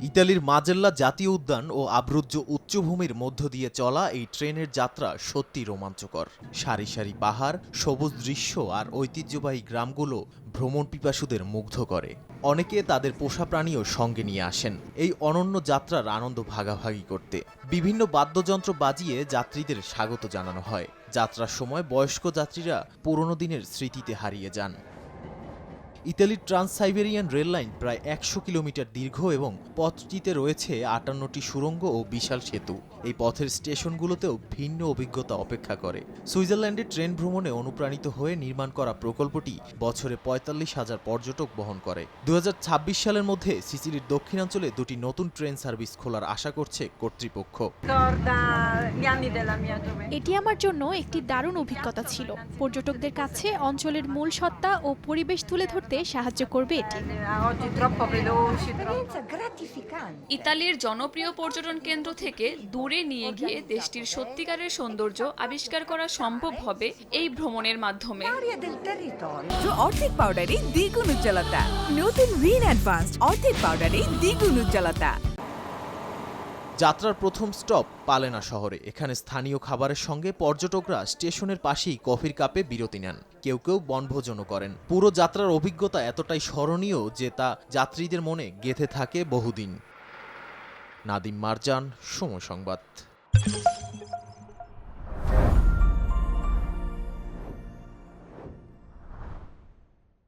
ইতালির মাজেল্লা জাতীয় উদ্যান ও আব্রুজ্জ উচ্চভূমির মধ্য দিয়ে চলা এই ট্রেনের যাত্রা সত্যি রোমাঞ্চকর। সারি সারি পাহাড়, সবুজ দৃশ্য আর ঐতিহ্যবাহী গ্রামগুলো ভ্রমণ পিপাসুদের মুগ্ধ করে। অনেকে তাদের পোষা প্রাণীও সঙ্গে নিয়ে আসেন এই অনন্য যাত্রার আনন্দ ভাগাভাগি করতে। বিভিন্ন বাদ্যযন্ত্র বাজিয়ে যাত্রীদের স্বাগত জানানো হয়। যাত্রার সময় বয়স্ক যাত্রীরা পুরনো দিনের স্মৃতিতে হারিয়ে যান। ইতালির ট্রান্স সাইবেরিয়ান রেললাইন প্রায় ১০০ কিলোমিটার দীর্ঘ এবং পথটিতে রয়েছে ৫৮টি সুড়ঙ্গ ও বিশাল সেতু। এই পথের স্টেশনগুলোতেও ভিন্ন অভিজ্ঞতা অপেক্ষা করে। সুইজারল্যান্ডে ট্রেন ভ্রমণে অনুপ্রাণিত হয়ে নির্মাণ করা প্রকল্পটি বছরে ৪৫,০০০ পর্যটক বহন করে। ২০২৬ সালের মধ্যে সিসিলির দক্ষিণাঞ্চলে দুটি নতুন ট্রেন সার্ভিস খোলার আশা করছে কর্তৃপক্ষ। এটি আমার জন্য একটি দারুণ অভিজ্ঞতা ছিল। পর্যটকদের কাছে অঞ্চলের মূল সত্তা ও পরিবেশ তুলে ধরতে সাহায্য করবে এটি। ইতালির জনপ্রিয় পর্যটন কেন্দ্র থেকে দূরে নিয়ে গিয়ে দেশটির সত্যিকারের সৌন্দর্য আবিষ্কার করা সম্ভব হবে এই ভ্রমণের মাধ্যমে। অর্ধেক পাউডারে দ্বিগুণ উজ্জ্বলতা। নতুন রিন অ্যাডভান্সড অর্ধেক পাউডারে দ্বিগুণ উজ্জ্বলতা। যাত্রার প্রথম স্টপ পালেনা শহরে। এখানে স্থানীয় খাবারের সঙ্গে পর্যটকরা স্টেশনের পাশেই কফির কাপে বিরতি নেন। কেউ কেউ বনভোজনও করেন। পুরো যাত্রার অভিজ্ঞতা এতটাই স্মরণীয় যে তা যাত্রীদের মনে গেঁথে থাকে বহুদিন। নাদিম মারজান, সময় সংবাদ।